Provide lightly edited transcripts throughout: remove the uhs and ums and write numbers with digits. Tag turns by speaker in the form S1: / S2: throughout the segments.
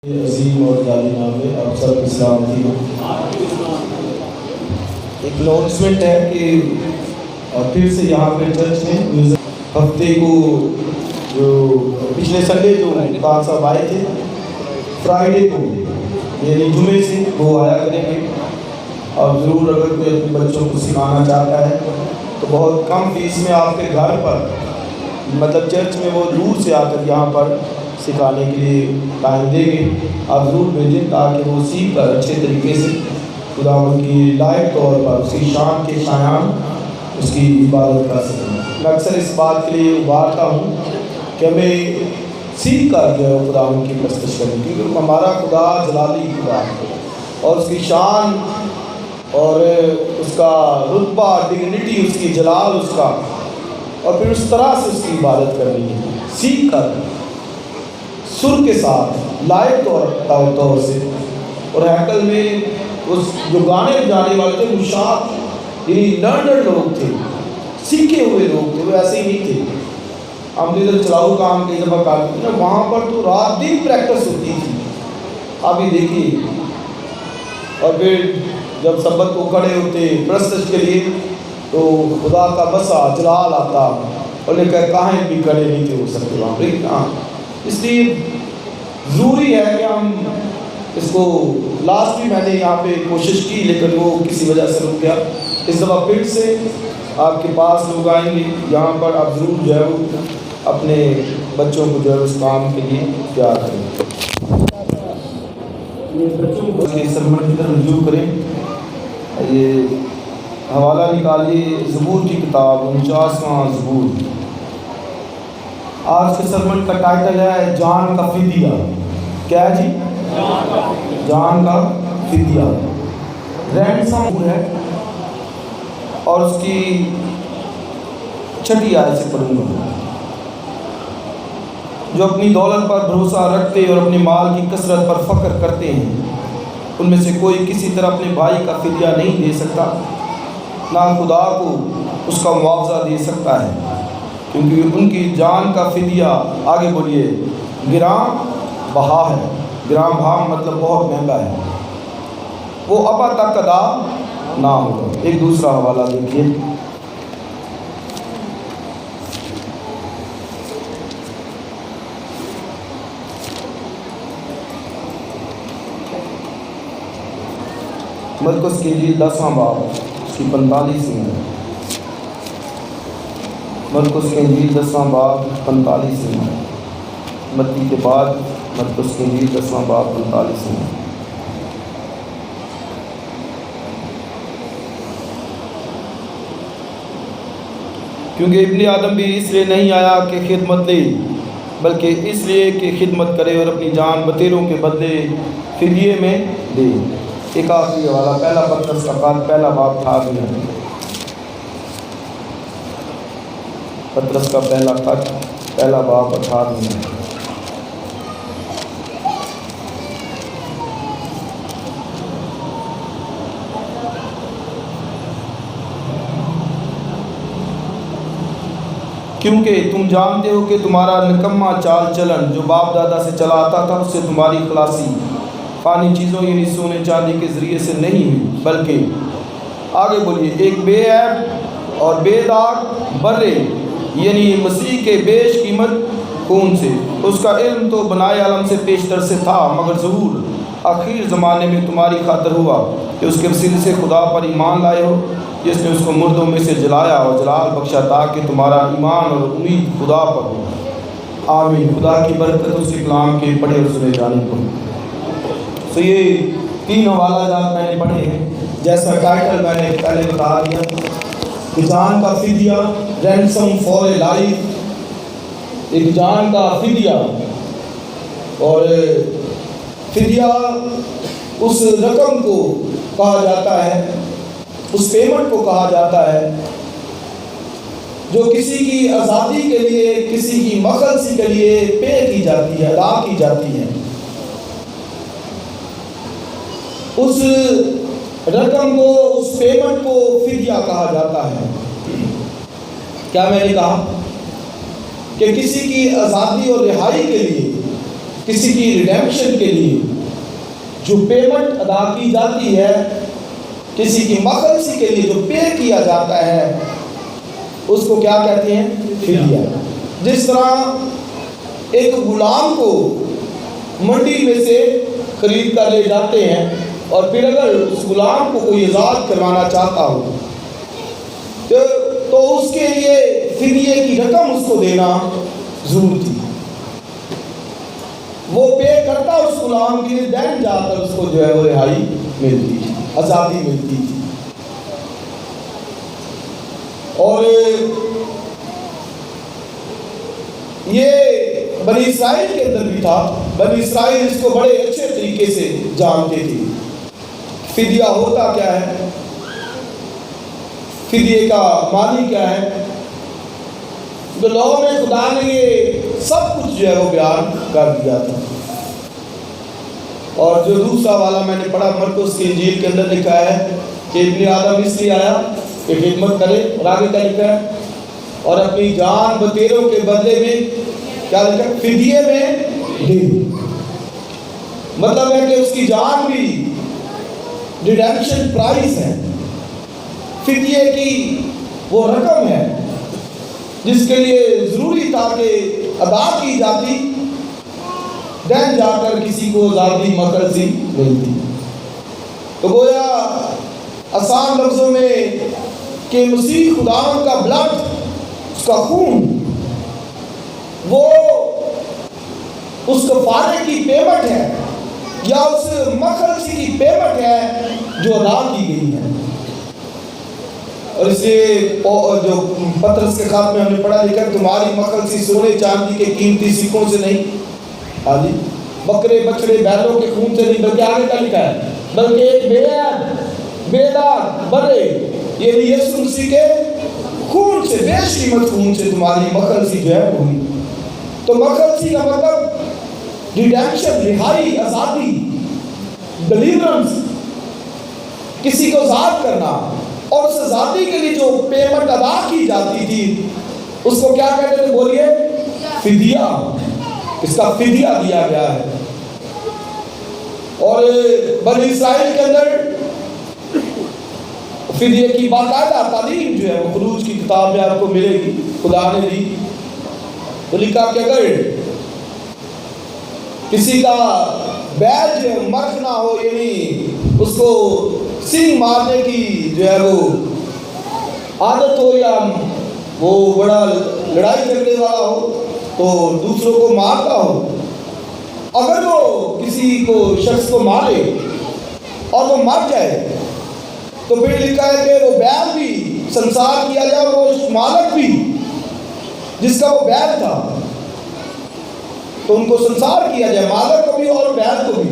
S1: عظیم اور جعلی نام ہے آپ سب سلامتی ہو۔ ایک اناؤنسمنٹ ہے کہ پھر سے یہاں پہ چرچ میں ہفتے کو جو پچھلے سنڈے جو خان صاحب آئے تھے فرائیڈے کو یعنی جمعے سے وہ آیا کریں گے۔ اور ضرور اگر کوئی اپنے بچوں کو سکھانا چاہتا ہے تو بہت کم فیس میں آپ کے گھر پر مطلب چرچ میں وہ دور سے آ کر یہاں پر سکھانے کے لیے ٹائم دیں گے۔ آپ ضرور بھیجیں تاکہ وہ سیکھ کر اچھے طریقے سے خداوند کی لائق طور پر اس کی شان کے شایان اس کی عبادت کر سکیں۔ میں اکثر اس بات کے لیے ابھارتا ہوں کہ ہمیں سیکھ کر جو ہے خداوند کی پرستش کریں، کیونکہ ہمارا خدا جلالی خدا ہے اور اس کی شان اور اس کا رتبہ ڈگنیٹی اس کی جلال اس کا، اور پھر اس طرح سے اس کی عبادت کرنی ہے سیکھ کر سر کے ساتھ لائق طور سے۔ اور ہیکل میں اس جو گانے جانے والے تھے مشاط یعنی لرنڈ لوگ تھے، سیکھے ہوئے لوگ تھے، وہ ایسے ہی نہیں تھے۔ ہم ادھر چلاؤ کام کئی دفعہ کرتے تھے نا، وہاں پر تو رات دن پریکٹس ہوتی تھی، آپ یہ دیکھیے۔ اور پھر جب سبت کو کھڑے ہوتے پرستش کے لیے تو خدا کا بسا جلال آتا اور کہیں بھی کھڑے نہیں تھے ہو سکتے وہاں پہ۔ اس لیے ضروری ہے کہ ہم اس کو لاسٹ بھی میں نے یہاں پہ کوشش کی لیکن وہ کسی وجہ سے رک گیا۔ اس دفعہ پھر سے آپ کے پاس لوگ آئیں گے یہاں پر، آپ ضرور جو ہے وہ اپنے بچوں کو جو ہے اس کام کے لیے تیار کریں، بچوں کو سرمن کی طرف رجوع کریں۔ یہ حوالہ نکالیے زبور کی کتاب 49واں زبور۔ آج کے سرمن کا ٹائٹل ہے جان کا فدیہ۔ کیا ہے جی؟ جان کا فدیہ۔ رینسم ہے اور اس کی 6 آیت سے پڑھوں گا۔ جو اپنی دولت پر بھروسہ رکھتے اور اپنے مال کی کثرت پر فخر کرتے ہیں، ان میں سے کوئی کسی طرح اپنے بھائی کا فدیہ نہیں دے سکتا، نہ خدا کو اس کا معاوضہ دے سکتا ہے، کیونکہ ان کی جان کا فدیہ آگے بولیے گراں بہا ہے۔ گراں بہا مطلب بہت مہنگا ہے، وہ ابا تک ادا نہ ہوگا۔ ایک دوسرا حوالہ دیکھیے، مرکز کے انجیل 10واں باب اس کی 45 میں، مرکز کے انجیل 10واں باب 45 میں، متی کے بعد مرکز کے انجیل 10واں باب 45 میں۔ کیونکہ ابن آدم بھی اس لیے نہیں آیا کہ خدمت لے، بلکہ اس لیے کہ خدمت کرے اور اپنی جان بتیروں کے بدلے فدیے میں دے۔ ایک آخری حوالہ پہلا پترس کا خط پہلا باب 18 میں، پترس کا پہلا خط پہلا باب 18 میں۔ کیونکہ تم جانتے ہو کہ تمہارا نکما چال چلن جو باپ دادا سے چلا آتا تھا، اس سے تمہاری خلاصی فانی چیزوں یعنی سونے چاندی کے ذریعے سے نہیں ہوئی، بلکہ آگے بولیے ایک بے عیب اور بے داغ برے یعنی مسیح کے بیش قیمت خون سے۔ اس کا علم تو بنائے عالم سے پیشتر سے تھا، مگر ظہور آخر زمانے میں تمہاری خاطر ہوا کہ اس کے وسیلے سے خدا پر ایمان لائے ہو، جس نے اس کو مردوں میں سے جلایا اور جلال بخشا تاکہ تمہارا ایمان اور امید خدا پر ہو۔ آمین۔ خدا کی برکت اس کے کلام کے پڑھے اور سنے جانے کو۔ تو یہ 3 حوالہ جات میں نے پڑھے ہیں، جیسا ٹائٹل میں نے پہلے بتا دیا کہ جان کا فدیہ، رینسم فار اے لائف، ایک جان کا فدیہ۔ اور فدیہ اس رقم کو کہا جاتا ہے، اس پیمنٹ کو کہا جاتا ہے جو کسی کی آزادی کے لیے، کسی کی مخلصی کے لیے پے کی جاتی ہے، ادا کی جاتی ہے۔ اس رقم کو، اس پیمنٹ کو فدیہ کہا جاتا ہے۔ کیا میں نے کہا کہ کسی کی آزادی اور رہائی کے لیے کسی کی ریڈیمپشن کے لیے جو پیمنٹ ادا کی جاتی ہے، کسی کی مخلصی کے لیے جو پے کیا جاتا ہے، اس کو کیا کہتے ہیں؟ فدیہ۔ جس طرح ایک غلام کو منڈی میں سے خرید کر لے جاتے ہیں اور پھر اگر اس غلام کو کوئی آزاد کروانا چاہتا ہو تو اس کے لیے فدیے کی رقم اس کو دینا ضرور تھی۔ وہ پے کرتا اس غلام کے لیے، دین جا کر اس کو جو ہے وہ رہائی ملتی تھی، آزادی ملتی تھی۔ اور یہ بنی اسرائیل کے اندر بھی تھا، بنی اسرائیل اس کو بڑے اچھے طریقے سے جانتے تھے۔ فدیہ ہوتا کیا ہے، فدیے کا معنی کیا ہے، تو لوگوں میں خدا نے یہ سب کچھ جو ہے وہ بیان کر دیا تھا۔ اور جو دوسرا والا میں نے پڑھا مرکز کی انجیل کے اندر لکھا ہے کہ ابن آدم اس لیے آیا کہ خدمت کرے، اور آگے کیا لکھا ہے، اور اپنی جان بتیروں کے بدلے میں کیا لکھا ہے، فدیے میں دے۔ مطلب ہے کہ اس کی جان بھی ریڈیمپشن پرائز ہے، فدیے کی وہ رقم ہے جس کے لیے ضروری تھا کہ ادا کی جاتی، دین جا کر کسی کو آزادی مخلصی ملتی۔ تو گویا آسان لفظوں میں کہ مسیح خداوند کا بلڈ، اس کا خون، وہ اس کفارے کی پیمنٹ ہے یا اس مخلصی کی پیمنٹ ہے جو ادا کی گئی ہے۔ اور اس لیے جو پطرس کے خط میں ہم نے پڑھا لکھا، تمہاری مخلصی سونے چاندی کے قیمتی سکوں سے نہیں، بکرے بچڑے بیلوں کے خون سے نہیں، بلکہ آگے کا لکھا ہے بلکہ ایک بے داغ برے یعنی یسوع مسیح کے خون سے، بے قیمت خون سے تمہاری مخلصی جو ہے ہوئی۔ تو مخلصی کا مطلب ریڈیمپشن، رہائی، آزادی، ڈیلیورنس، کسی کو آزاد کرنا، اور اس آزادی کے لیے جو پیمنٹ ادا کی جاتی تھی اس کو کیا کہتے تھے، بولیے، فدیہ۔ اس کا فدیہ دیا گیا ہے۔ اور بنی اسرائیل کے اندر فدیے کی باقاعدہ تعلیم جو ہے وہ خروج کی کتاب میں آپ کو ملے گی، خدا نے دی۔ تو لکھا کہ اگر کسی کا بیج مرخ نہ ہو، یعنی اس کو سینگ مارنے کی جو ہے وہ عادت ہو، یا وہ بڑا لڑائی جھگڑے والا ہو تو دوسروں کو مارتا ہو، اگر وہ کسی کو شخص کو مارے اور وہ مر جائے تو پھر لکھا ہے کہ وہ بیل بھی سنسار کیا جائے، اور وہ مالک بھی جس کا وہ بیل تھا تو ان کو سنسار کیا جائے، مالک کو بھی اور بیل کو بھی،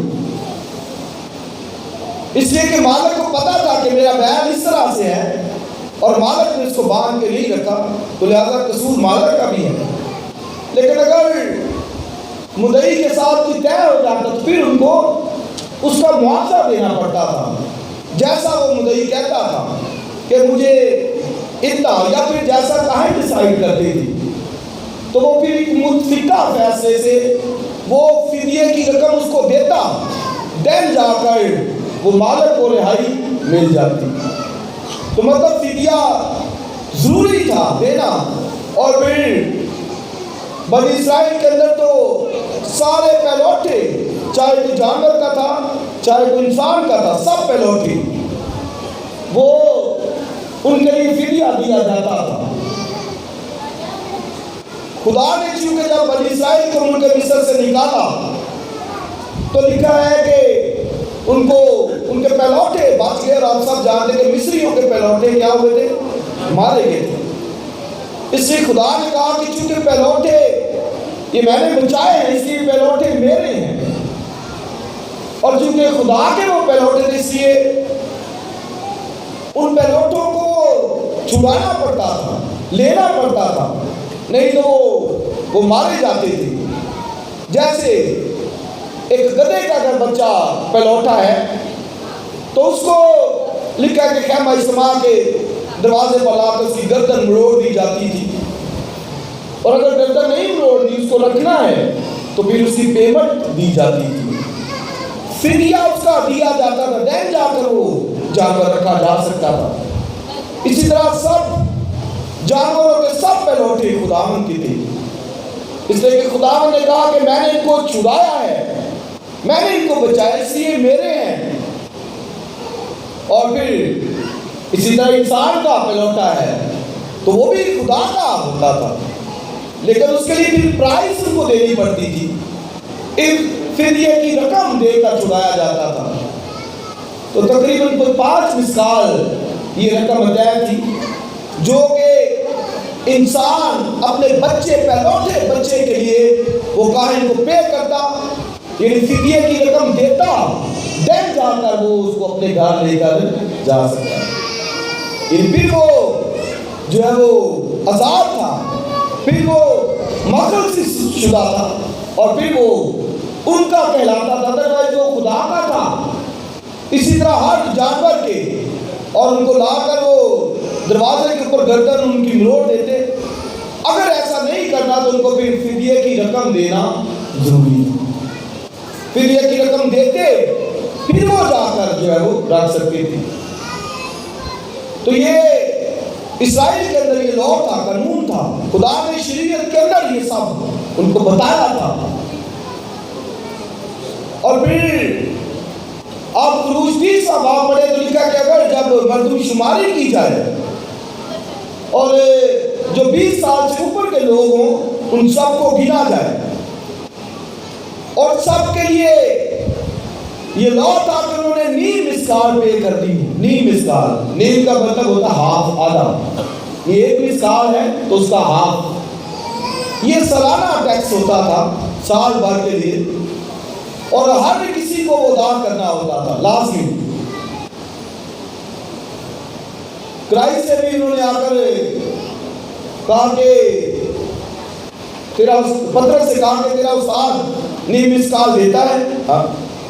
S1: اس لیے کہ مالک کو پتا تھا کہ میرا بیل اس طرح سے ہے اور مالک نے اس کو باندھ کے نہیں رکھا، تو لہذا قصور مالک کا بھی ہے۔ لیکن اگر مدعی کے ساتھ کوئی طے ہو جاتا تو پھر ان کو اس کا معاوضہ دینا پڑتا تھا، جیسا وہ مدعی کہتا تھا کہ مجھے اتنا، یا پھر جیسا کہیں ڈیسائیڈ کرتی تھی، تو وہ پھر ایک متفقہ فیصلے سے وہ فدیے کی رقم اس کو دیتا، دین جا کر وہ مالک کو رہائی مل جاتی۔ تو مطلب فدیہ ضروری تھا دینا۔ اور پھر بنی اسرائیل کے اندر تو سارے پہلوٹے، چاہے کوئی جانور کا تھا چاہے کوئی انسان کا تھا، سب پہلوٹے وہ ان کے لیے فدیہ دیا جاتا تھا۔ خدا نے چونکہ جب بنی اسرائیل کو ملک مصر سے نکالا تو لکھا ہے کہ ان کو ان کے پہلوٹے بچ گئے، اور آپ سب جانتے ہیں کہ مصریوں کے پہلوٹے کیا ہوئے تھے، مارے گئے تھے۔ اس لیے خدا نے کہا کہ چونکہ پہلوٹے یہ میں نے بچائے ہیں، اس لیے پہلوٹے میرے ہیں، اور چونکہ خدا کے وہ پہلوٹے تھے اس لیے ان پہلوٹوں کو چھڑانا پڑتا تھا، لینا پڑتا تھا، نہیں تو وہ مارے جاتے تھے۔ جیسے ایک گدھے کا اگر بچہ پہلوٹا ہے تو اس کو لکھا ہے کہ خیمہ اجتماع کے دروازے پر لا کر اس کی گردن مروڑ دی جاتی تھی، اور اگر گردن نہیں مروڑ دی، اس کو رکھنا ہے تو پھر اس کی پیمنٹ دی جاتی تھی، فدیہ اس کا دیا جاتا تھا، دین جا کر وہ جانور رکھا جا سکتا تھا۔ اسی طرح سب جانوروں کے سب پہلوٹے خداوند کی تھی، اس لیے کہ خداوند نے کہا کہ میں نے ان کو چھڑایا ہے، میں نے ان کو بچایا، اس لیے میرے ہیں۔ اور پھر اسی طرح انسان کا پہلوٹا ہے تو وہ بھی خدا کا ہوتا تھا، لیکن اس کے لیے پھر پرائز ان کو دینی پڑتی تھی، فدیے کی رقم دے کر چھڑایا جاتا تھا۔ تو تقریباً 5 مسقال یہ رقم طے تھی جو کہ انسان اپنے بچے پہلوٹے بچے کے لیے وہ کاہن کو پے کرتا، یعنی فدیے کی رقم دیتا، دین جا کر وہ اس کو اپنے گھر لے کر جا سکتا۔ پھر وہ جو ہے وہ آزاد تھا، پھر وہ مغرب سے شدہ تھا، اور پھر وہ ان کا کہلاتا تھا، ادروائز وہ خدا کا تھا۔ اسی طرح ہر جانور کے، اور ان کو لا کر وہ دروازے کے اوپر گردن ان کی مروڑ دیتے، اگر ایسا نہیں کرنا تو ان کو پھر فدیے کی رقم دینا ضروری ہے۔ فدیے کی رقم دیتے پھر وہ جا کر جو ہے وہ رکھ سکتے تھے۔ تو یہ اسرائیل کے اندر یہ لاء تھا، قانون تھا، خدا نے شریعت کے اندر یہ سب ان کو بتایا تھا۔ اور پھر آپ خروج 30 باب پڑھے تو لکھا کہ اگر جب مردم شماری کی جائے اور جو 20 سال سے اوپر کے لوگ ہوں ان سب کو گنا جائے، اور سب کے لیے یہ لاء تھا کہ انہوں نے نیم مسقال پے کر دی۔ نیم مسقال، نیم کا مطلب ہوتا ہاف، آدھا، یہ 1 مسقال ہے تو اس کا ہاف۔ یہ سالانہ ٹیکس ہوتا تھا سال بھر کے لیے، اور ہر کسی کو وہ ادا کرنا ہوتا تھا لازمی۔ کرائسٹ سے بھی انہوں نے آ کر کہا کہ تیرا پترس سے کہا کہ تیرا استاد نیم مسقال دیتا ہے،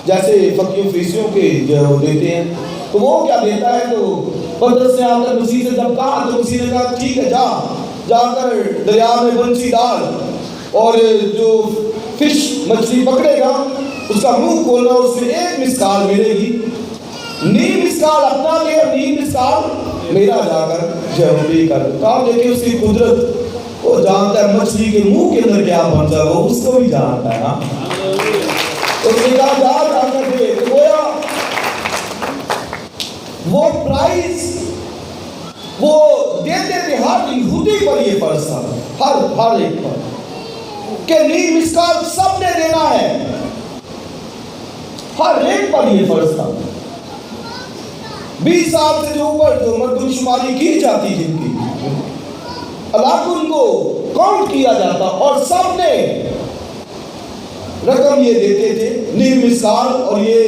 S1: جیسے فقیوں فریسیوں کے جو وہ دیتے ہیں، تو وہ کیا دیتا ہے؟ تو پترس نے آ کر مسیح سے جب کہا تو مسیح نے کہا ٹھیک ہے، جا کر دریا میں بنسی ڈال، اور جو فش مچھلی پکڑے گا اس کا منہ کھولنا، اس میں 1 مسقال ملے گی، نیم مسقال اپنا لے اور نیم مسقال میرا جا کر جہوری کر۔ تو آپ دیکھیں اس کی قدرت، وہ جانتا ہے مچھلی کے منہ کے اندر کیا بن جائے، وہ اس کو بھی جانتا ہے۔ ہاں تو اس نے کہا جا کر دے، تو گویا وہ پرائز وہ دیتے تھے، ہر یہودی پر یہ فرض تھا، ہر ایک پر، کہ نیم مسقال سب نے دینا ہے، ہر ایک پر یہ فرض تھا۔ 20 سال سے جو اوپر جو مردم شماری کی جاتی جن کی الگ ان کو کاؤنٹ کیا جاتا، اور سب نے رقم یہ دیتے تھے نیم مسقال۔ اور یہ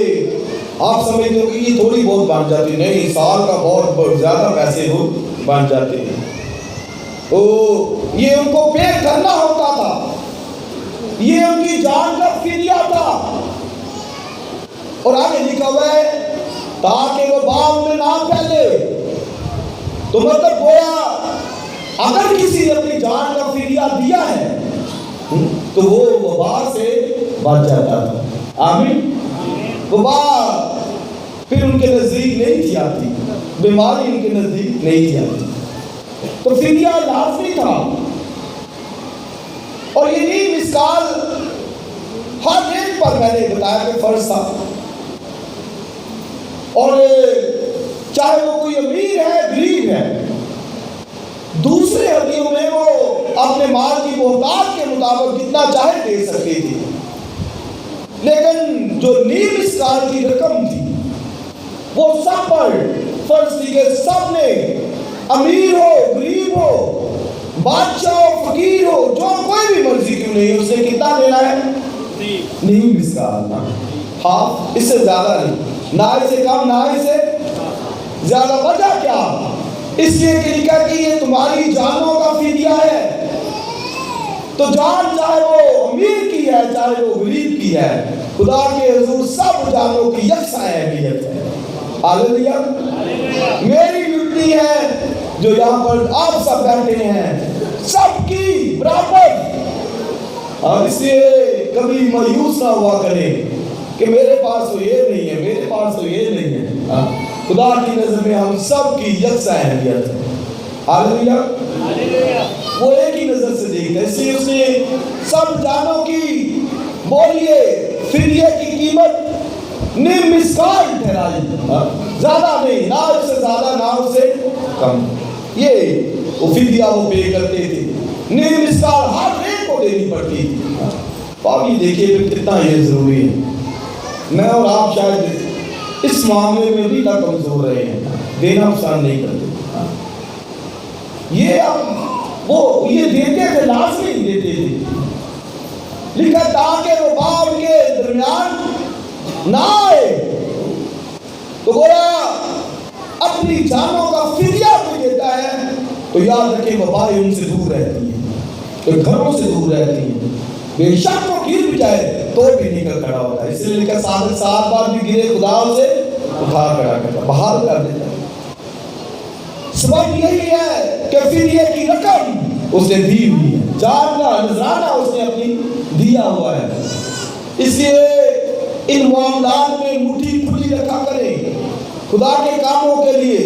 S1: آپ سمجھتے ہو کہ یہ تھوڑی بہت بن جاتی، نہیں، سال کا بہت زیادہ پیسے ہو بن جاتے ہیں، تو یہ ان کو پے کرنا ہوتا تھا، یہ ان کی جان کا فدیہ تھا۔ اور آگے لکھا ہوا ہے تاکہ وہ باپ میں نہ پھیلے، تو مطلب گویا اگر کسی نے اپنی جان کا فدیہ دیا ہے تو وہ وبا سے بچ جاتا تھا۔ آمین۔ وبا پھر ان کے نزدیک نہیں تھی آتی، بیماری ان کے نزدیک نہیں تھی آتی، تو فدیہ لازمی تھا۔ اور یہ نیم مسقال ہر ایک پر میں نے بتایا کہ فرض تھا، اور چاہے وہ کوئی امیر ہے غریب ہے، دوسرے ہڈیوں میں وہ اپنے مال کی محتاج کے مطابق جتنا چاہے دے سکتے تھے، لیکن جو نیم مسقال کی رقم تھی وہ سب پر فرض تھی کہ سب نے، امیر ہو غریب ہو بادشاہ ہو فقیر ہو، جو کوئی بھی مرضی کیوں نہیں، اسے کتنا دینا ہے؟ نیم مسقال، ہاف، اس سے زیادہ نہیں، نہ اس سے کم نہ اس سے زیادہ۔ وجہ کیا؟ اس لیے کہ لکھا کہ یہ تمہاری جانوں کا فدیہ ہے، تو جان چاہے وہ امیر کی ہے چاہے وہ غریب کی ہے، خدا کے حضور سب جانوں کی یکساں اہمیت ہے۔ ہاللیلویا۔ میری ڈیوٹی ہے جو یہاں پر آپ سب بیٹھے ہیں سب کی برابر، اور اس لیے کبھی مایوس نہ ہوا کریں کہ میرے پاس تو یہ نہیں ہے، میرے پاس تو یہ نہیں ہے۔ خدا کی نظر میں ہم سب کی یکساں اہمیت ہے۔ ہاللیلویہ۔ وہ ایک ہی نظر سے دیکھتا ہے، اس لیے اس نے سب جانوں کی بولیے فدیے کی قیمت نیم مسکال ٹھہرائی، زیادہ نہیں، نہ اس سے زیادہ نہ اس سے کم۔ یہ وہ فدیہ وہ پے کرتے تھے، نیم مسکال ہر ایک کو دینی پڑتی تھی۔ آپ یہ دیکھیے پھر کتنا یہ ضروری ہے۔ میں اور آپ شاید اس معاملے میں بھی نہ کمزور رہے ہیں، دینا پسند نہیں کرتے۔ یہ دیتے تھے، لازمی دیتے تھے، لکھا تاکہ وہ باپ کے درمیان نہ آئے۔ تو گویا اپنی جانوں کا فدیہ بھی دیتا ہے تو یاد رکھیں وبائیں ان سے دور رہتی ہیں، تو گھروں سے دور رہتی ہیں۔ بے شک وہ گر بھی جائے تو بھی نکل کھڑا ہوتا ہے، اس لیے لکھا 7 بار بھی گرے خدا اسے اٹھا کھڑا کرتا، بحال کر دیتا ہے۔ سبب یہی ہے کہ فدیے کی رقم اس نے دی ہوئی ہے، جان کا نذرانہ اس نے اپنی دیا ہوا ہے۔ اس لیے ان معاملات میں مٹھی کھلی رکھا کریں خدا کے کاموں کے لیے،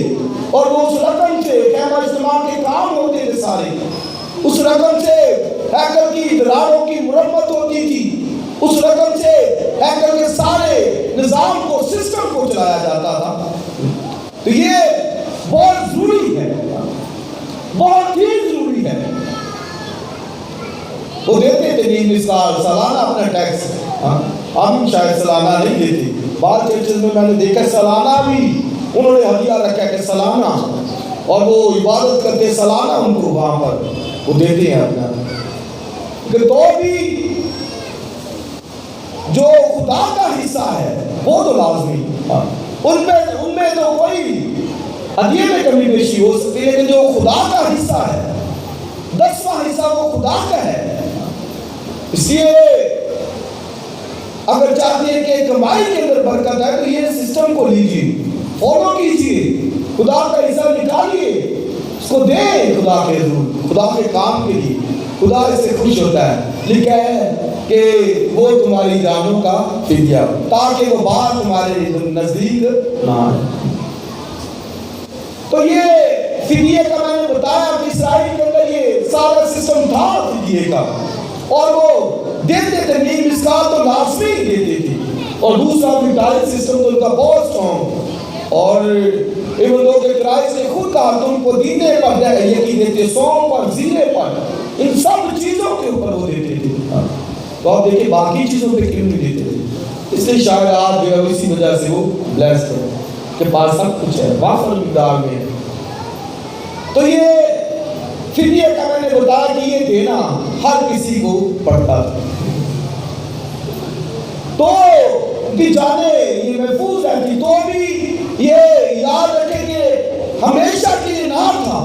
S1: اور وہ اس رقم سے خیمہ اجتماع کے کام ہوتے تھے سارے، اس رقم سے ہیکل کی دیواروں کی مرمت ہوتی تھی، اس رقم سے ہیکل کے سارے نظام کو، سسٹم کو چلایا جاتا تھا۔ تو یہ بہت ضروری ہے، بہت ہی ضروری ہے۔ وہ دیتے تھے نیم مسکال سالانہ اپنا ٹیکس، ہم شاید سالانہ نہیں دیتے، بعض چرچز میں میں نے دیکھا سالانہ بھی انہوں نے ہدیہ رکھا کہ سالانہ، اور وہ عبادت کرتے سالانہ ان کو وہاں پر وہ دیتے ہیں اپنا۔ کہ تو بھی جو خدا کا حصہ ہے وہ تو لازمی، ان میں تو کوئی ہدیے میں کمی بیشی ہو سکتی ہے، لیکن جو خدا کا حصہ ہے، 10واں حصہ وہ خدا کا ہے۔ اس لیے اگر چاہتے ہیں کہ کمائی کے اندر برکت ہے تو یہ سسٹم کو لیجیے، فالو کیجیے، خدا کا حصہ نکالیے، اس کو دیں خدا کے حضور، خدا کے کام کے لیے، خدا اس سے خوش ہوتا ہے۔ لکھا ہے کہ وہ تمہاری جانوں کا فدیہ، تاکہ وہ بات تمہارے نزدیک نہ آئے۔ تو یہ فدیے کا میں نے بتایا کہ اسرائیل کے اندر یہ سارا سسٹم تھا فدیے کا، اور وہ دیتے تھے نیم مسکال تو لازمی دیتے تھے، اور دوسرا فدائل سسٹم تو ان کا بہت اسٹرانگ، اور ایون لوگ کرائے سے خود کہا تم کو دینے پر یقین دیتے، سوم پر، زینے پر، ان سب چیزوں کے اوپر وہ دیتے تھے۔ تو آپ دیکھیں باقی چیزوں پہ کیوں نہیں دیتے تھے؟ اس لیے شاید آپ جو ہے اسی وجہ سے وہ بلیس کریں کہ پاس سب کچھ ہے، وافر مقدار میں ہے۔ تو یہ فدیے کا میں نے بتایا کہ یہ دینا ہر کسی کو پڑتا تھا، تو بھی جانے یہ محفوظ رہتی، تو بھی یہ یاد رکھیں کہ ہمیشہ کے لیے نہ تھا،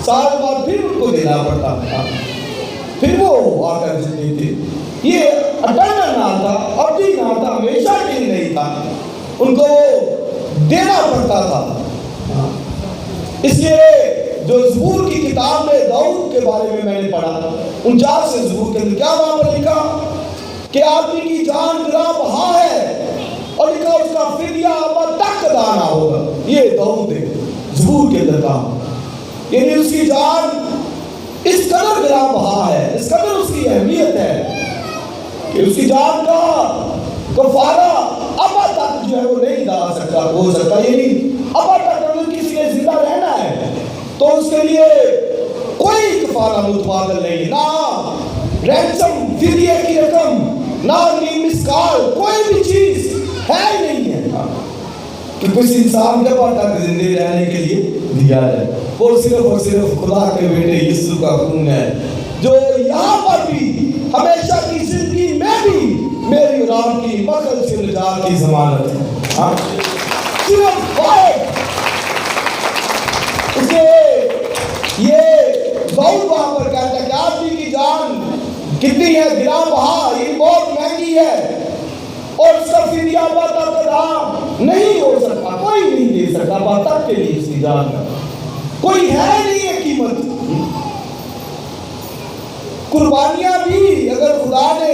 S1: سال بعد پھر ان کو دینا پڑتا تھا، پھر وہ آ کر دیتے تھے۔ یہ اٹرنل نہ تھا، ابدی نہ تھا، ہمیشہ کے لیے نہیں تھا، ان کو دینا پڑتا تھا۔ اس لیے جو زبور کی کتاب میں داؤد کے بارے میں نے پڑھا، 49 زبور کے اندر کیا وہاں پر لکھا کہ آدمی کی جان گراں بہا ہے، اور لکھا اس کا فدیہ ابد تک ادا نہ ہوگا۔ یہ داؤد ہے زبور کے اندر کہا، یعنی اس کی جان اس قدر گراں بہا ہے، اس قدر اس کی اہمیت ہے کہ اس کی جان کا کفارہ ابد تک جو ہے وہ نہیں ادا سکتا ہو سکتا، یعنی ابد تک اگر کسی نے زندہ رہنا ہے تو اس کے لیے کوئی کفارہ متبادل نہیں، نہ رینسم فدیے کی رقم، نہ نیم مسکال، کوئی بھی چیز ہے ہی نہیں ہے کہ کچھ انسان کے بعد تک زندہ رہنے کے لیے دیا ہے۔ وہ صرف اور صرف خدا کے بیٹے یسوع کا خون ہے، جو یہاں پر بھی ہمیشہ کی زندگی میں بھی میری اور آپ کی مقل سے نجات کی ضمانت ہے۔ صرف واحد اسے یہ داؤد وہاں پر کہتا ہے کہ آدمی کی جان کتنی ہے، گراں بہا، یہ بہت مہنگی ہے، اور اس کا فدیہ ابد تک ادا نہیں ہو سکتا، کوئی نہیں دے سکتا ابد تک کے لیے، اس کی جان کا کوئی ہے نہیں ہے قیمت۔ قربانیاں بھی اگر خدا نے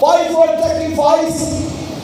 S1: 5 sacrifice,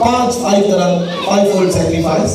S1: 5 sacrifice,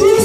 S1: 30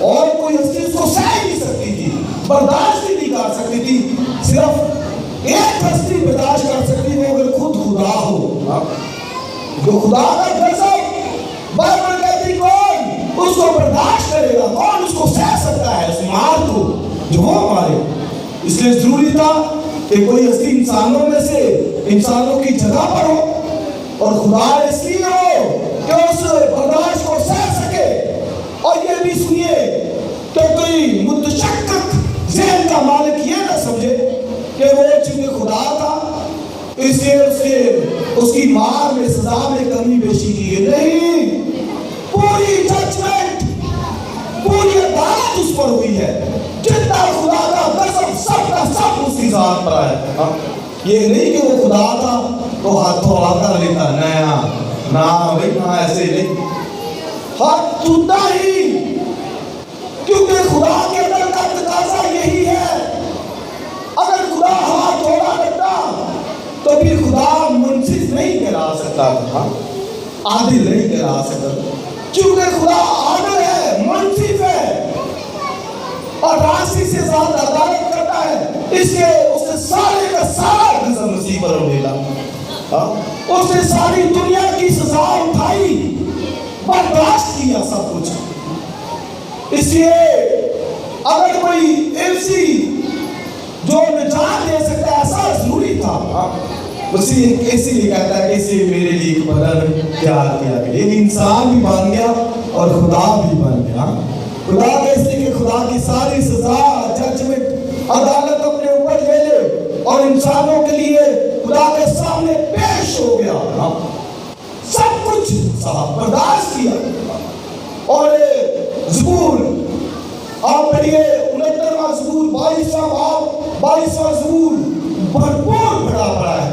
S1: اور کوئی ہستی اس کو سہ نہیں سکتی تھی، برداشت نہیں کر سکتی تھی. صرف ایک ہستی برداشت کر سکتی وہ اگر خود خدا ہو. جو خدا کا غضب بائبل کہتی کون اس کو برداشت کرے گا، کون اس کو سہ سکتا ہے، اس مار کو جو وہ مارے. اس لیے ضروری تھا کہ کوئی ہستی انسانوں میں سے انسانوں کی جگہ پر ہو، اور خدا اس لیے ہو کہ اس برداشت کو سہ سکے. اور یہ بھی سنیے کہ کوئی متشکک ذہن کا مالک یہ نہ سمجھے کہ وہ چونکہ خدا تھا اس لیے اس کی مار میں سزا میں کمی بیشی کی ہے. نہیں، پوری ججمنٹ، پوری عدالت اس پر ہوئی ہے. جتنا خدا کا غضب سب کا سب اس کی ذات پر آیا. یہ نہیں کہ وہ خدا تھا تو ہاتھوں آ کر لیتا، نہ بھائی نہ، ایسے نہیں. ہاتھ ٹوٹا ہی، کیونکہ خدا کے اندر کا تقاضا یہی ہے. اگر خدا ہاتھ دھونا کرتا تو پھر خدا منصف نہیں کہلا سکتا تھا، عادل نہیں کہلا سکتا. کیونکہ خدا عادل ہے، منصف ہے اور راستی سے زیادہ عدالت کرتا ہے، اس لیے اس نے سارے کا سارا غضب مسیح پر ڈالا. اس نے ساری دنیا کی سزا اٹھائی، برداشت کیا سب کچھ. اس لیے اگر کوئی ایسی جو نجات دے سکتا ہے، ایسا ضروری تھا. مسیح اسی لیے کہتا ہے کہ اسے میرے لیے ایک بدن تیار کیا گیا. ایک انسان بھی بن گیا اور خدا بھی بن گیا. خدا کے اس لیے کہ خدا کی ساری سزا، ججمنٹ، عدالت اپنے اوپر لے لے اور انسانوں کے لیے خدا کے سامنے پیش ہو گیا. سب کچھ صاحب برداشت کیا. اور زبور آپ پڑھیے 69واں زبور 22واں زبور بھرپور بڑا پڑا ہے.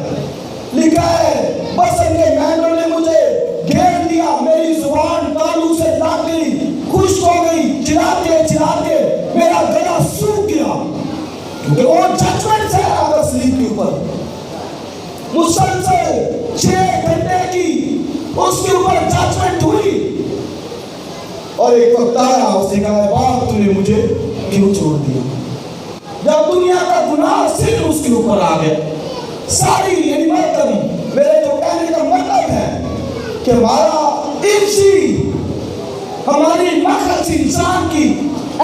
S1: لکھا ہے بس ان کے مینوں نے مجھے گھیر لیا، میری زبان تالو سے لگ گئی، خشک ہو گئی، چلاتے چلاتے میرا گلا سوکھ گیا. کیونکہ وہ ججمنٹ سے آگا سلیب کے اوپر مسلسل 6 گھنٹے کی اس کے اوپر ججمنٹ ہوئی. اور ایک وقت آیا اس نے کہا باپ تو نے مجھے کیوں چھوڑ دیا. جب دنیا کا گناہ صرف اس کے اوپر آ گیا ساری، یعنی مطلب میرے جو کہنے کا مطلب ہے کہ ہمارا انسی، ہماری مخلص انسان کی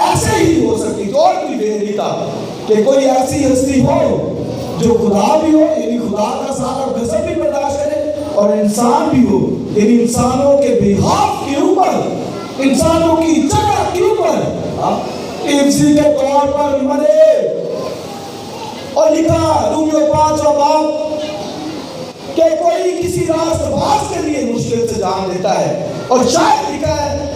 S1: ایسے ہی ہو سکتی تھی. اور بھی بے نہیں تھا کہ کوئی ایسی ہستی ہو جو خدا بھی ہو، یعنی خدا کا سارا غضب بھی برداشت کرے، اور انسان بھی ہو، یعنی انسانوں کے بہاف کے اوپر، انسانوں کی جگہ کے اوپر انسی کے طور پر مرے. اور لکھا رومیو 5واں باب کہ کوئی کسی راست باز کے لیے مشکل سے جان لیتا ہے، اور شاید لکھا ہے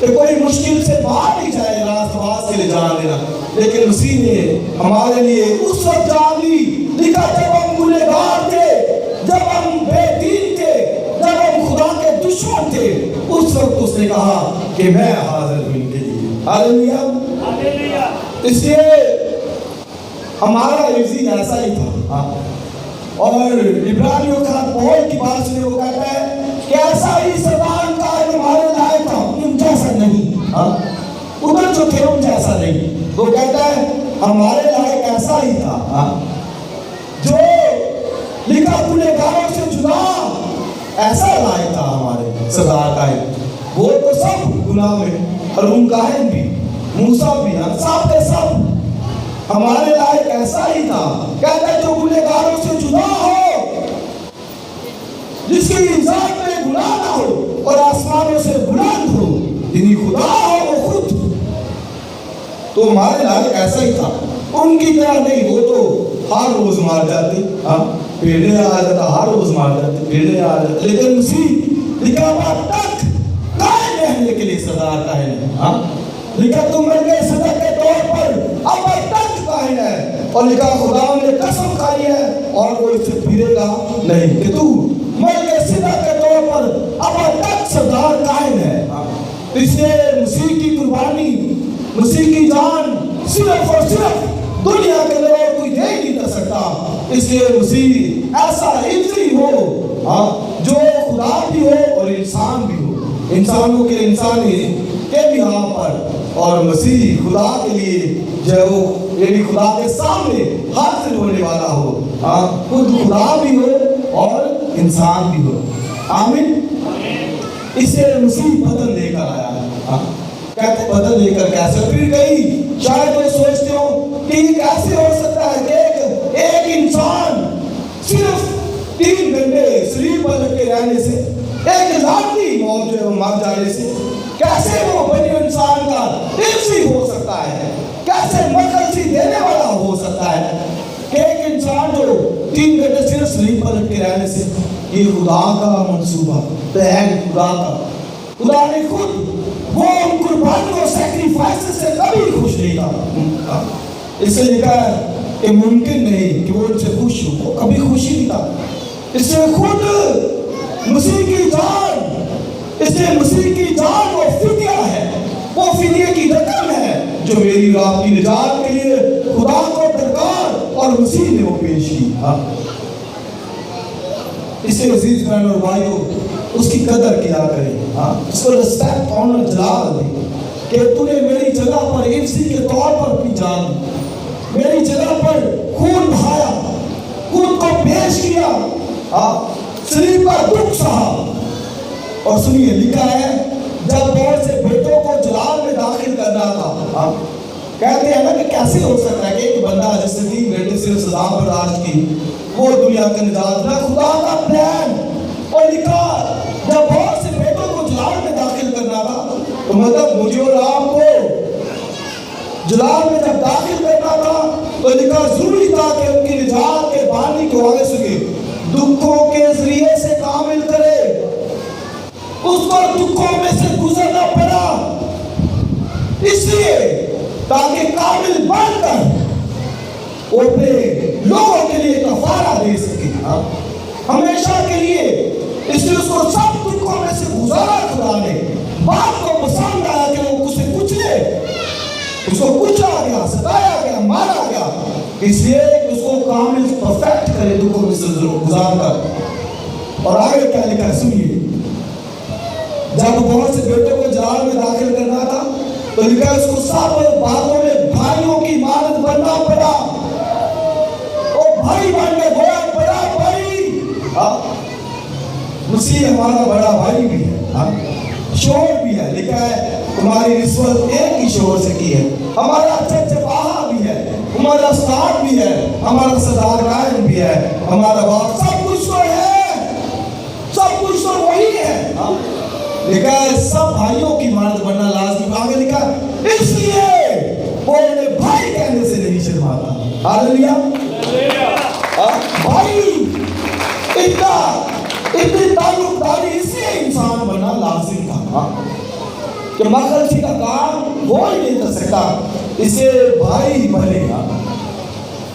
S1: کہ کوئی مشکل سے باہر نہیں جائے راست باز کے لیے جان لینا، لیکن مسیح نے ہمارے لیے اس وقت جان لی. لکھا جب ہم گنہگار تھے، جب ہم بے دین تھے، جب ہم خدا کے دشمن تھے، اس وقت اس نے کہا کہ میں حاضر ہوں ان کے لیے. ہاللیلویہ. اس لیے ہمارا یزید ایسا ہی تھا. اور عبرانیوں کا پول کی بات سے وہ کہتا ہے کہ ایسا ہی سردار کا ہمارے لائق تھا، ان جیسا نہیں. ادھر جو تھے ان جیسا نہیں. وہ کہتا ہے ہمارے لائق ایسا ہی تھا جو لکھا گنہگاروں سے جدا، ایسا لائق تھا ہمارے سردار کا. وہ تو سب گناہ میں، ہارون کاہن بھی، موسیٰ بھی، سب کے سب ہمارے لائق ایسا ہی تھا. کہتا ہے جو گنہگاروں سے جدا ہو، جس کی ذات میں گناہ نہ ہو اور آسمانوں سے بلند ہو، یعنی خدا ہو وہ خود، تو ہمارے لائق ایسا ہی تھا. ان کی طرح نہیں، وہ تو ہر روز مار جاتے، پیڑے آ جاتا، ہر روز مار جاتے، پیڑے آ جاتے. لیکن مسیح لکھا بات تک قائم رہنے کے لیے سردار کا ہے. لکھا تم مر گئے صدق کے طور پر، اب تک قائم ہے. اور لکھا خدا نے قسم کھائی ہے اور وہ اس سے پھرے گا نہیں کہ تو مر گئے صدق کے طور پر، اب تک سردار قائم ہے. اس لیے مسیح کی قربانی، مسیح کی جان صرف اور صرف دنیا کے اندر اور کوئی دے ہی نہیں سکتا. اس لیے مسیح ایسا انسی ہو جو خدا بھی ہو اور انسان بھی ہو، انسانوں کے انسانی کے بھی یہاں پر، اور مسیح خدا کے لیے جو ہے وہ یعنی خدا کے سامنے حاضر ہونے والا ہو، خود خدا بھی ہو اور انسان بھی ہو۔ آمین۔ اسے مسیح بدل لے کر آیا ہے۔ کہتے بدل لے کر کیسے؟ پھر کئی شاید وہ سوچتے ہو کہ یہ کیسے ہو سکتا ہے کہ ایک انسان صرف 3 گھنٹے سلیپ پر رکھ کے رہنے سے، ایک ذاتی موت جو ہے مر جانے سے کیسے وہ بنی انسان کا حفظی ہو سکتا ہے، کیسے مخلصی دینے والا ہو سکتا ہے کہ ایک انسان جو 3 گھنٹے صرف سلیپ پر رکھ کے رہنے سے؟ یہ خدا کا منصوبہ پلان، خدا نے خود وہ ان قربانیوں سیکریفائس سے کبھی خوش نہیں تھا۔ اس سے لکھا ہے کہ ممکن نہیں کہ وہ ان سے خوش ہو، وہ کبھی خوشی نہیں تھا۔ اس سے خود مسیح کی جان، اس سے مسیح کی جان وہ فدیہ ہے، وہ فدیے کی رقم ہے جو میری اور آپ کی نجات کے لیے خدا کو درکار اور مسیح نے وہ پیش کی۔ اس سے عزیز بہن اور بھائیو اس کی قدر کیا کریں، اس کو رسپیکٹ آنر جلال دیں کہ تو نے میری جگہ پر حفظی کے طور پر اپنی جان دی، میری جگہ پر خون بہایا، خود کو پیش کیا، صلیب پر دکھ سہا۔ اور سنیے لکھا ہے جب بہت سے بیٹوں کو جلال میں داخل کرنا تھا، کہتے ہیں نا کہ کیسے ہو سکتا ہے کہ ایک بندہ جس نے 3 گھنٹے صرف سزا برداشت کی وہ دنیا کا نجات نہ، خدا کا پلان۔ اور لکھا جب بہت سے بیٹوں کو جلال میں داخل کرنا تھا، تو مطلب مجھے اور آپ کو جلال میں جب داخل کرنا تھا تو لکھا ضروری تھا کہ ان کی نجات کے بانی کو آگے سکے، دکھوں کے ذریعے سے کامل کرے، اس کو دکھوں میں سے گزرنا پڑا اس لیے تاکہ کامل بن کر وہ اپنے لوگوں کے لیے کفارہ دے سکے ہمیشہ کے لیے۔ اس لیے اس کو سب دکھوں میں سے گزارا خدا نے۔ باپ کو پسند آیا کہ وہ اسے کچلے، اس کو کچلا گیا، ستایا گیا، مارا گیا، اس لیے اس کو کامل پرفیکٹ کرے دکھوں میں سے گزار کر۔ اور آگے کیا لکھا ہے سنیے، جب بہت سے بیٹوں کو جلال میں داخل کرنا تھا تو لکھا اس کو سب باتوں میں بھائیوں کی مانند بننا پڑا۔ وہ بھائی بن کے گویا بڑا بھائی، مسیح ہمارا بڑا بھائی بھی ہے، شور بھی ہے، لکھا ہے تمہاری نسبت ایک ہی شور سے کی ہے، ہمارا چچپاہا بھی ہے، ہمارا استاد بھی ہے، ہمارا صدار قائم بھی ہے، ہمارا باپ، سب کچھ تو ہے، سب کچھ تو وہی ہے۔ لکھا ہے سب بھائیوں کی مانند بننا لازمی۔ آگے لکھا اس لیے وہ انہیں بھائی کہنے سے نہیں شرماتا۔ ہاللیلویا۔ بھائی اتنی تعلق داری، اس لیے انسان بننا لازم تھا کہ مخلصی کا کام وہ ہی نہیں کر سکتا، اسے بھائی بنے گا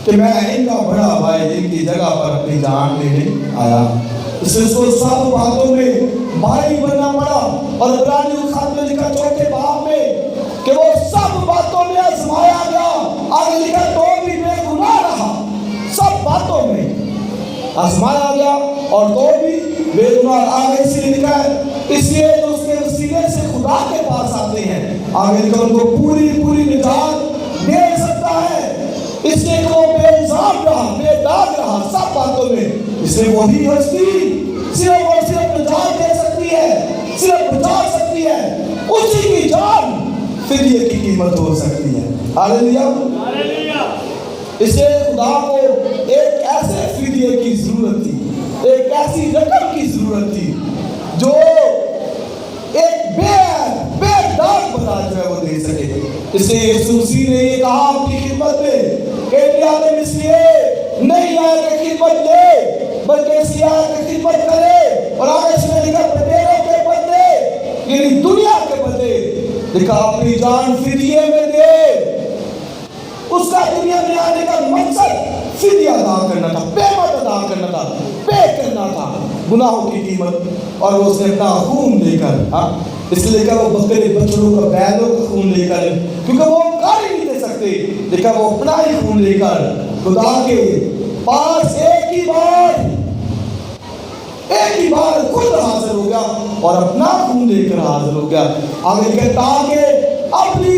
S1: کہ میں ان کا بڑا بھائی جن کی جگہ پر اپنی جان لینے آیا۔ اس لیے اس کو سب باتوں میں بھائی بننا پڑا۔ اور عبرانیوں کے خط میں لکھا 4 باب میں کہ وہ سب باتوں میں آزمایا گیا، آگے لکھا تو بھی بے گناہ رہا۔ سب باتوں میں آزمایا گیا اور تو بھی بے گناہ۔ آگے سے لکھا ہے اس لیے جو اس کے وسیلے سے خدا کے پاس آتے ہیں، آگے لکھا ان کو پوری نجات دے سکتا ہے، اس لیے کہ وہ بے الزام رہا، بے داغ رہا سب باتوں میں۔ اس لیے وہی ہستی صرف اور صرف نجات دے سکتی ہے، صرف بچا سکتی ہے، اسی کی جان فدیے کی قیمت ہو سکتی ہے۔ ہاللیلویا۔ اسے خدا کو ایک ایسے فدیے کی ضرورت تھی، ایک ایسی رقم کی ضرورت تھی جو ایک بے داغ بنا جو ہے وہ دے سکے۔ اس لیے یسوع مسیح نے یہ کہا اپنی خدمت میں کہ ابن آدم اس لیے نہیں آیا کہ خدمت لے بلکہ اس لیے آیا کہ خدمت کرے۔ اور آگے اس نے لکھا بٹیروں کے بدلے، یعنی دنیا کے بدلے لکھا اپنی جان فدیے میں دے۔ اس کا دنیا میں آنے کا مقصد فدیہ ادا کرنا تھا، پیمنٹ ادا کرنا تھا، پے کرنا تھا گناہوں کی قیمت۔ اور وہ اس نے اپنا خون لے کر، اس لیے کہ وہ بکرے بچڑوں کا بیلوں کا خون لے کر، کیونکہ وہ کر ہی نہیں دے سکتے، لیکن وہ اپنا ہی خون لے کر خدا کے پاس ایک ہی بار خود حاضر ہو گیا اور اپنا خون لے کر حاضر ہو گیا۔ آگے کہتا کہ اپنی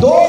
S1: 2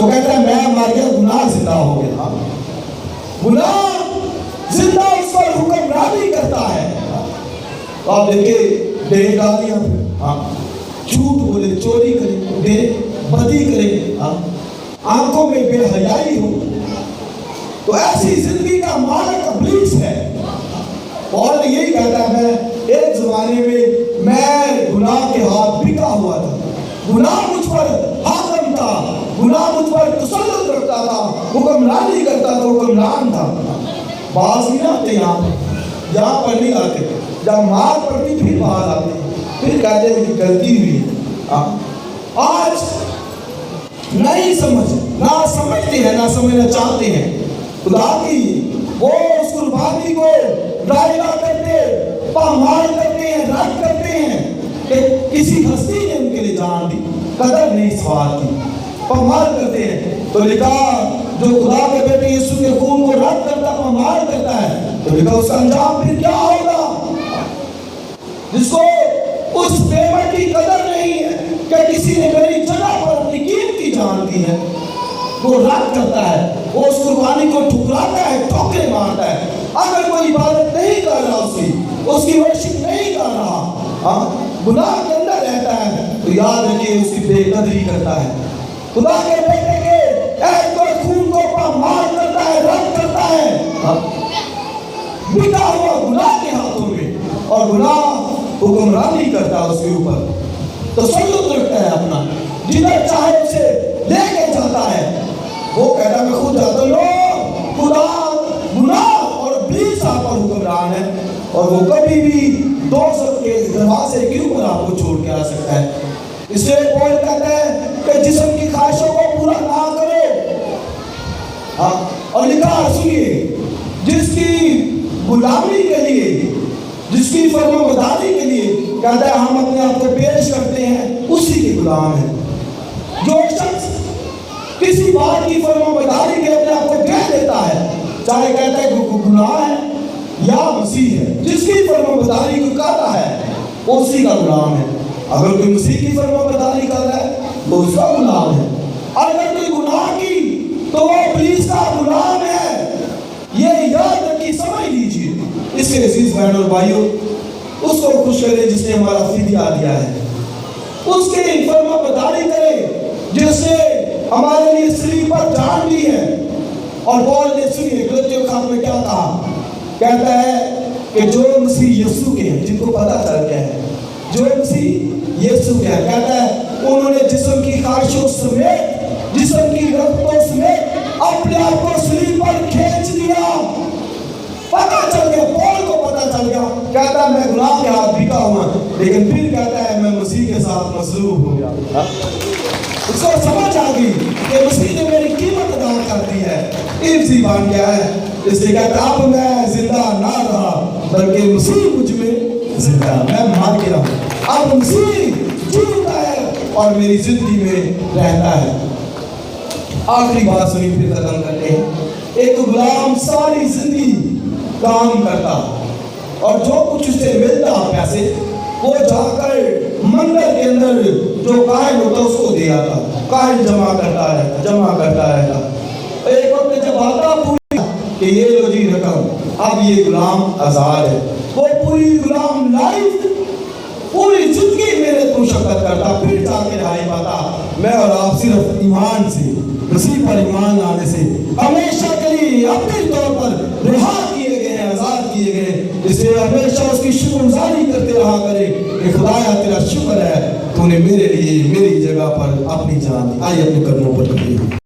S1: تو کہتا ہے میں مر گیا، گناہ زندہ ہو گیا. گناہ زندہ اس پر حکمرانی کرتا ہے. تو آپ دیکھیں بے گالیاں، جھوٹ بولے، چوری کرے، بے بدی کرے، آنکھوں میں بے حیائی ہو، تو ایسی زندگی کا مالک ابلیس ہے. اور یہی کہتا ہے میں ایک زمانے میں گناہ کے ہاتھ بکا ہوا تھا، گناہ مجھ پر حاکم تھا، گناہ مجھ پر تسلط رکھتا تھا، حکمرانی کرتا تھا، حکمران تھا. باز نہیں آتے یہاں پر نہیں آتے، جب مار پڑتی پھر باہر آتے، پھر کہتے ہیں کہ غلطی ہوئی. آج نہیں نہ سمجھتے ہیں، نہ سمجھنا چاہتے ہیں خدا کی وہ اس قربانی کو ڈائیرا کرتے، پامال کرتے ہیں، رد کرتے ہیں کہ کسی ہستی نے ان کے لیے جان دی، قدر نہیں سوال کی، پامال کرتے ہیں. تو لکھا جو خدا کے بیٹے یسوع کے خون کو رد کرتا، پامال کرتا ہے، تو لکھا اس کا انجام پھر کیا ہوگا. جس کو اس پیمنٹ کی قدر نہیں ہے کہ کسی نے میری جگہ پر اپنی قیمتی جان دی ہے، وہ رد کرتا ہے، وہ اس قربانی کو ٹھکراتا ہے، ٹھوکرے مارتا ہے. اگر کوئی عبادت نہیں کر رہا اس کی ورشپ نہیں کر رہا، گناہ کے اندر رہتا ہے، تو یاد رکھیے اس کی بے قدری کرتا ہے. خدا کے بیٹے کے عہد اور خون کو پامال کرتا ہے، رد کرتا ہے، بکا ہوا گناہ کے ہاتھوں میں، اور گناہ حکمرانی کرتا ہے اس کے اوپر، تسلط رکھتا ہے اپنا، جدھر چاہے اسے لے کے جاتا ہے. وہ کہتا ہے میں خود جاتا ہوں، خدا گناہ اور ابلیس آپ پر حکمران ہے، اور وہ کبھی بھی دوزخ کے دروازے کے اوپر آپ کو چھوڑ کے آ سکتا ہے. اس لیے پول کہتا ہے کہ جسم کی خواہشوں کو پورا نہ کرو. اور لکھا سنیے، جس کی غلامی کے لیے، جس کی فرما برداری کے لیے کہتا ہے ہم اپنے آپ کو پیش کرتے ہیں، اسی کے غلام ہیں. جو شخص کسی بات کی فرما برداری کے اپنے آپ کو دے دیتا ہے، چاہے کہتا ہے کہ گناہ ہے یا مسیح ہے، جس کی فرما برداری کو کہتا ہے وہ اسی کا غلام ہے. اگر کوئی مسیح کی فرما برداری کر رہا ہے تو اس کا غلام ہے. اگر کوئی گناہ کی تو وہ ابلیس کا غلام ہے. یہ یاد رکھیے، سمجھ لیجیے. اس کے عزیز بہن اور بھائیوں، اس کو خوش کرے جس نے ہمارا فدیہ دیا ہے، اس کی فرما برداری کرے جس نے ہمارے لیے صلیب پر جان دی ہے. اور پول نے سنیے غلطیوں کے خط میں کیا کہا، کہتا ہے کہ جو مسیح یسوع کے ہیں، جن کو پتہ چل گیا ہے جو مسیح یسوع کے ہیں، کہتا ہے انہوں نے جسم کی خواہشوں سمیت، جسم کی رغبتوں سمیت اپنے آپ کو صلیب پر کھینچ دیا. پتہ چل گیا، پول کو پتہ چل گیا، کہتا ہے میں گناہ کے ہاتھ بکا ہوا، لیکن پھر کہتا ہے میں مسیح کے ساتھ مصلوب ہو گیا. اس کو سمجھ آ گئی کہ مسیح نے میری قیمت ادا کر دی ہے. اس زبان کیا ہے، اس لیے کہتا اب میں زندہ نہ رہا بلکہ مسیح مجھ میں زندہ، میں مر گیا، اب مسیح جیتا ہے اور میری زندگی میں رہتا ہے. آخری بات سنی پھر ختم کرتے ہیں. ایک غلام ساری زندگی کام کرتا اور جو کچھ اسے ملتا پیسے وہ جا کر مندر کے اندر جو کاہن ہوتا اس کو دے آتا، کاہن جمع کرتا رہتا. ایک وقت جب آتا پوری کہ یہ لو جی رقم، اب یہ غلام آزاد ہے. وہ پوری غلام لائف پوری زندگی میرے تو شکر کرتا، پھر جا کے رہائی پاتا. میں اور آپ صرف ایمان سے، مسیح پر ایمان لانے سے ہمیشہ کے لیے اپنے طور پر رہا کیے گئے ہیں، آزاد کیے گئے. اس لیے ہمیشہ اس کی شکر گزاری کرتے رہا کرے کہ خدایا تیرا شکر ہے تو نے میرے لیے میری جگہ پر اپنی جان دی. آئیے اپنے قدموں پر کھڑے ہوں.